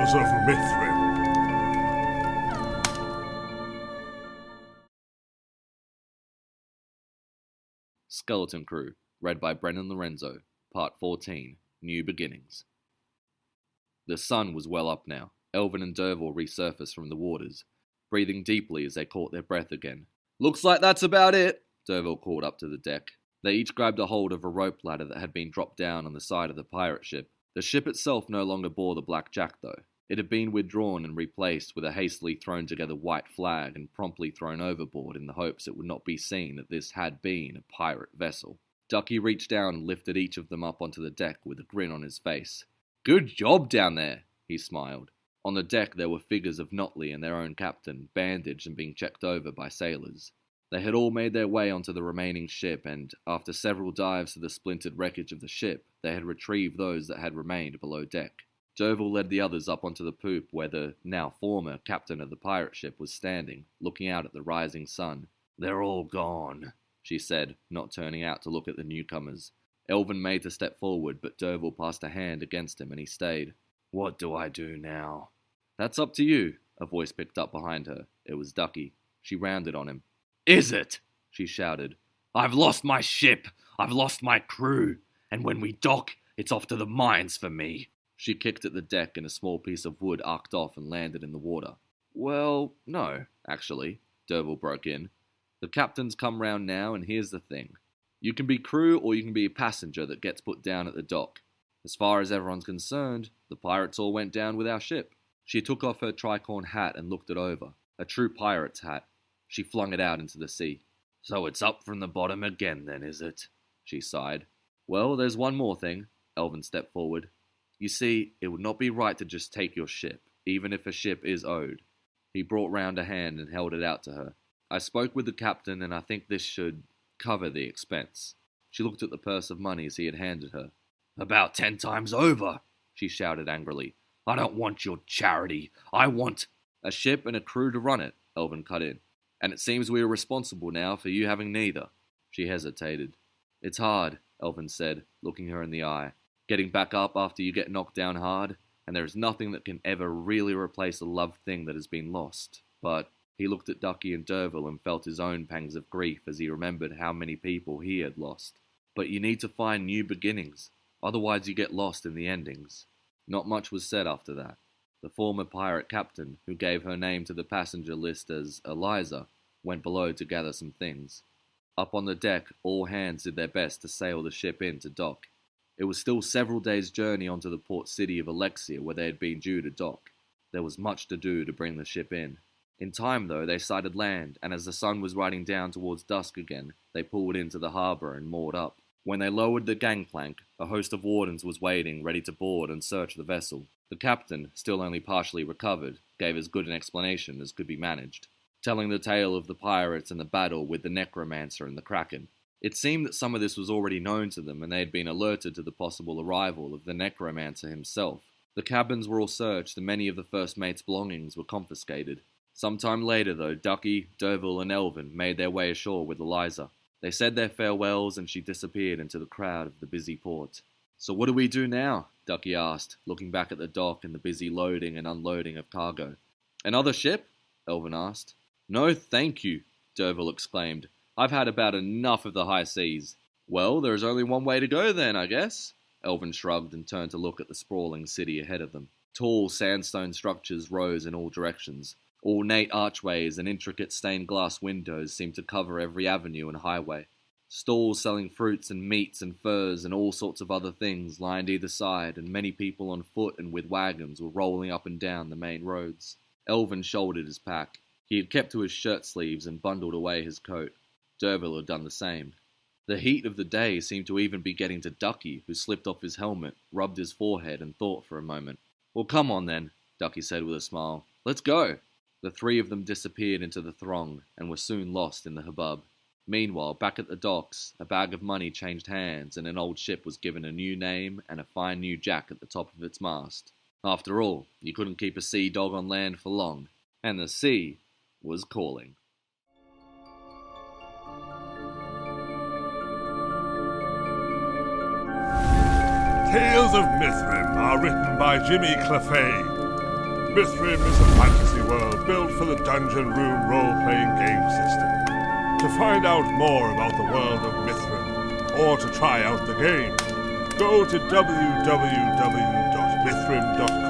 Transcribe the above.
Tales of Mithrym. Skeleton Crew, read by Lorenzo, Part 14, New Beginnings. The sun was well up now. Elvin and Derval resurfaced from the waters, breathing deeply as they caught their breath again. "Looks like that's about it," Derval called up to the deck. They each grabbed a hold of a rope ladder that had been dropped down on the side of the pirate ship. The ship itself no longer bore the Black Jack, though. It had been withdrawn and replaced with a hastily thrown together white flag and promptly thrown overboard in the hopes it would not be seen that this had been a pirate vessel. Ducky reached down and lifted each of them up onto the deck with a grin on his face. "Good job down there," he smiled. On the deck there were figures of Notley and their own captain, bandaged and being checked over by sailors. They had all made their way onto the remaining ship, and after several dives to the splintered wreckage of the ship, they had retrieved those that had remained below deck. Derval led the others up onto the poop where the now former captain of the pirate ship was standing, looking out at the rising sun. "They're all gone," she said, not turning out to look at the newcomers. Elvin made to step forward, but Derval passed a hand against him and he stayed. "What do I do now?" "That's up to you," a voice picked up behind her. It was Ducky. She rounded on him. "Is it?" she shouted. "I've lost my ship, I've lost my crew, and when we dock, it's off to the mines for me." She kicked at the deck and a small piece of wood arced off and landed in the water. "Well, no, actually," Derval broke in. "The captain's come round now, and here's the thing. You can be crew or you can be a passenger that gets put down at the dock. As far as everyone's concerned, the pirates all went down with our ship." She took off her tricorn hat and looked it over. A true pirate's hat. She flung it out into the sea. "So it's up from the bottom again then, is it?" she sighed. "Well, there's one more thing." Elvin stepped forward. "You see, it would not be right to just take your ship, even if a ship is owed." He brought round a hand and held it out to her. "I spoke with the captain, and I think this should cover the expense." She looked at the purse of monies he had handed her. "About 10 times over," she shouted angrily. "I don't want your charity. I want—" "A ship and a crew to run it," Elvin cut in. "And it seems we are responsible now for you having neither." She hesitated. "It's hard," Elvin said, looking her in the eye. "Getting back up after you get knocked down hard, and there is nothing that can ever really replace a loved thing that has been lost. But—" he looked at Ducky and Derval and felt his own pangs of grief as he remembered how many people he had lost. "But you need to find new beginnings, otherwise you get lost in the endings." Not much was said after that. The former pirate captain, who gave her name to the passenger list as Eliza, went below to gather some things. Up on the deck, all hands did their best to sail the ship in to dock. It was still several days' journey onto the port city of Alexia where they had been due to dock. There was much to do to bring the ship in. In time, though, they sighted land, and as the sun was riding down towards dusk again, they pulled into the harbour and moored up. When they lowered the gangplank, a host of wardens was waiting, ready to board and search the vessel. The captain, still only partially recovered, gave as good an explanation as could be managed, telling the tale of the pirates and the battle with the necromancer and the kraken. It seemed that some of this was already known to them, and they had been alerted to the possible arrival of the necromancer himself. The cabins were all searched, and many of the first mate's belongings were confiscated. Sometime later, though, Ducky, Derval, and Elvin made their way ashore with Eliza. They said their farewells, and she disappeared into the crowd of the busy port. "So what do we do now?" Ducky asked, looking back at the dock and the busy loading and unloading of cargo. "Another ship?" Elvin asked. "No, thank you," Derval exclaimed. "I've had about enough of the high seas." "Well, there is only one way to go then, I guess." Elvin shrugged and turned to look at the sprawling city ahead of them. Tall sandstone structures rose in all directions. Ornate archways and intricate stained glass windows seemed to cover every avenue and highway. Stalls selling fruits and meats and furs and all sorts of other things lined either side, and many people on foot and with wagons were rolling up and down the main roads. Elvin shouldered his pack. He had kept to his shirt sleeves and bundled away his coat. Derval had done the same. The heat of the day seemed to even be getting to Ducky, who slipped off his helmet, rubbed his forehead, and thought for a moment. "Well, come on then," Ducky said with a smile. "Let's go." The three of them disappeared into the throng, and were soon lost in the hubbub. Meanwhile, back at the docks, a bag of money changed hands, and an old ship was given a new name and a fine new jack at the top of its mast. After all, you couldn't keep a sea dog on land for long, and the sea was calling. Tales of Mithrym are written by Jimmy Clephane. Mithrym is a fantasy world built for the Dungeon Room role-playing game system. To find out more about the world of Mithrym, or to try out the game, go to www.mithrym.com.